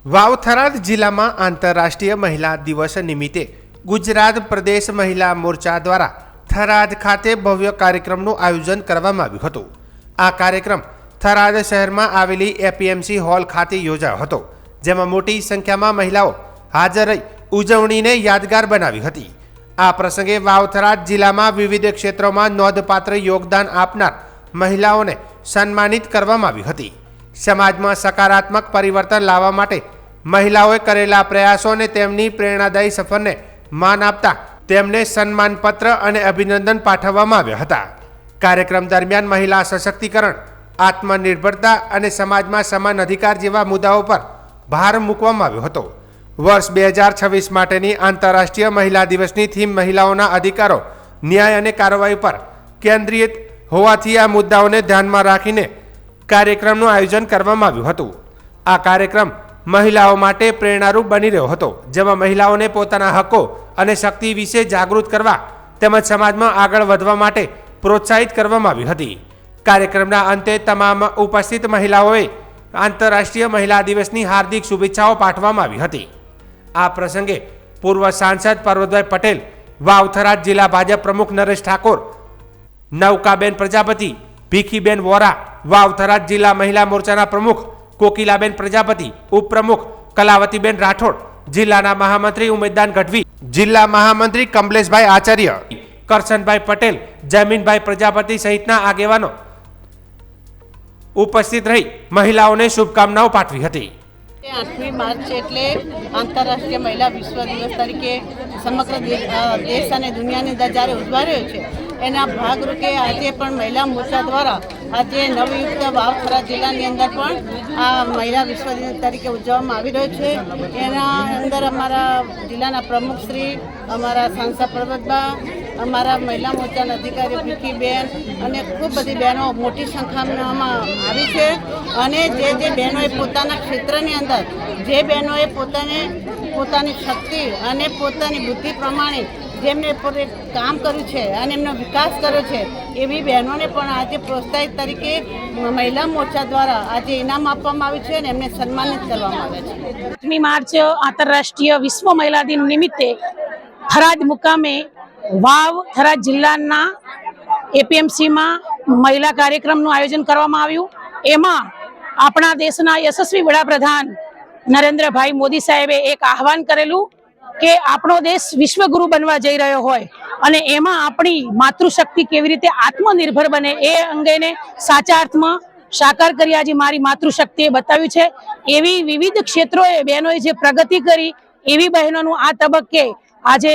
વાવ-થરાદ જિલ્લામાં આંતરરાષ્ટ્રીય મહિલા દિવસ નિમિત્તે ગુજરાત પ્રદેશ મહિલા મોરચા દ્વારા થરાદ ખાતે ભવ્ય કાર્યક્રમનું આયોજન કરવામાં આવ્યું હતું। આ કાર્યક્રમ થરાદ શહેરમાં આવેલી એપીએમસી હોલ ખાતે યોજાયો હતો, જેમાં મોટી સંખ્યામાં મહિલાઓ હાજર રહી ઉજવણીને યાદગાર બનાવી હતી। આ પ્રસંગે વાવ-થરાદ જિલ્લામાં વિવિધ ક્ષેત્રોમાં નોંધપાત્ર યોગદાન આપનાર મહિલાઓને સન્માનિત કરવામાં આવી હતી। સમાજમાં સકારાત્મક પરિવર્તન લાવવા માટે મહિલાઓએ કરેલા પ્રયાસો અને તેમની પ્રેરણાદાયી સફરને માન આપતા તેમને સન્માનપત્ર અને અભિનંદન પાઠવવામાં આવ્યા હતા। કાર્યક્રમ દરમિયાન મહિલા સશક્તિકરણ, આત્મનિર્ભરતા અને સમાજમાં સમાન અધિકાર જેવા મુદ્દાઓ પર ભાર મૂકવામાં આવ્યો હતો। વર્ષ 2026 માટેની આંતરરાષ્ટ્રીય મહિલા દિવસની થીમ મહિલાઓના અધિકારો, ન્યાય અને કાર્યવાહી પર કેન્દ્રિત હોવાથી આ મુદ્દાઓને ધ્યાનમાં રાખીને કાર્યક્રમનું આયોજન કરવામાં આવ્યું હતું। આ કાર્યક્રમ મહિલાઓ માટે પ્રેરણારૂપ બની રહ્યો હતો, જેમાં મહિલાઓને પોતાના હકો અને શક્તિ વિશે જાગૃત કરવા તેમજ સમાજમાં આગળ વધવા માટે પ્રોત્સાહિત કરવામાં આવી હતી। કાર્યક્રમના અંતે તમામ ઉપસ્થિત મહિલાઓએ આંતરરાષ્ટ્રીય મહિલા દિવસની હાર્દિક શુભેચ્છાઓ પાઠવવામાં આવી હતી। આ પ્રસંગે પૂર્વ સાંસદ પર્વતભાઈ પટેલ, વાવ-થરાદ જિલ્લા ભાજપ પ્રમુખ નરેશ ઠાકોર, નૌકાબેન પ્રજાપતિ, ભીખીબેન વોરા, વાવ-થરાદ જિલ્લા મહિલા મોરચાના પ્રમુખ કોકિલાબેન પ્રજાપતિ, ઉપપ્રમુખ કલાવતીબેન રાઠોડ, જિલ્લાના મહામંત્રી ઉમેદદાન ગઢવી, જિલ્લા મહામંત્રી કમલેશભાઈ આચાર્ય, કરશનભાઈ પટેલ, જમીનભાઈ પ્રજાપતિ સહિતના આગેવાનો ઉપસ્થિત રહી મહિલાઓને શુભકામનાઓ પાઠવી હતી। 8મી માર્ચ એટલે આંતરરાષ્ટ્રીય મહિલા વિશ્વ દિવસ તરીકે સમગ્ર દેશ અને દુનિયાની અંદર જ્યારે ઉજવાઈ રહ્યો છે, એના ભાગરૂપે આજે પણ મહિલા મોરચા દ્વારા આજે નવયુક્ત વાવ-થરાદ જિલ્લાની અંદર પણ આ મહિલા વિશ્વ દિવસ તરીકે ઉજવવામાં આવી રહ્યો છે। એના અંદર અમારા જિલ્લાના પ્રમુખશ્રી, અમારા સાંસદ પર્વતબા, અમારા મહિલા મોરચાના અધિકારી ભીખીબેન અને ખૂબ બધી બહેનો મોટી સંખ્યામાં આવી છે। અને જે બહેનોએ પોતાના ક્ષેત્રની અંદર જે બહેનોએ પોતાની શક્તિ અને પોતાની બુદ્ધિ પ્રમાણે જેમને પોતે કામ કર્યું છે અને એમનો વિકાસ કર્યો છે, એવી બહેનોને પણ આજે પ્રોત્સાહિત તરીકે મહિલા મોરચા દ્વારા આજે ઇનામ આપવામાં આવ્યું છે અને એમને સન્માનિત કરવામાં આવ્યા છે। 8મી માર્ચ આંતરરાષ્ટ્રીય વિશ્વ મહિલા દિન નિમિત્તે થરાદ મુકામે વાવ-થરાદ જિલ્લાના એપીએમસીમાં મહિલા કાર્યક્રમનું આયોજન કરવામાં આવ્યું। એમાં આપણા દેશના યશસ્વી વડાપ્રધાન નરેન્દ્રભાઈ મોદી સાહેબે એક આહવાન કરેલું કે આપણો દેશ વિશ્વગુરુ બનવા જઈ રહ્યો હોય અને એમાં આપણી માતૃશક્તિ કેવી રીતે આત્મનિર્ભર બને એ અંગેને સાચા અર્થમાં સાકાર કરી આજે મારી માતૃશક્તિએ બતાવ્યું છે। એવી વિવિધ ક્ષેત્રોએ બહેનોએ જે પ્રગતિ કરી, એવી બહેનોનું આ તબક્કે આજે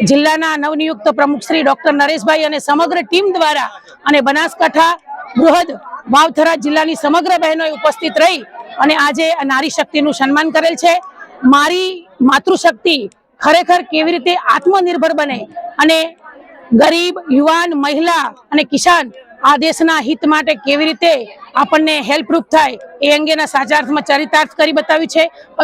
જિલ્લાના નવનિયુક્ત પ્રમુખ શ્રી ડોક્ટર નરેશભાઈ અને સમગ્ર ટીમ દ્વારા અને બનાસકાંઠા બૃહદ વાવ-થરાદ જિલ્લાની સમગ્ર બહેનોએ ઉપસ્થિત રહી અને આજે નારી શક્તિનું સન્માન કરેલ છે। મારી માતૃશક્તિ ખરેખર કેવી રીતે આત્મનિર્ભર બને અને ગરીબ, યુવાન, મહિલા અને કિસાન આ દેશના હિત માટે કેવી રીતે આપણને હેલ્પરૂપ થાય એ અંગેના સાચા અર્થમાં ચરિતાર્થ કરી બતાવ્યું છે।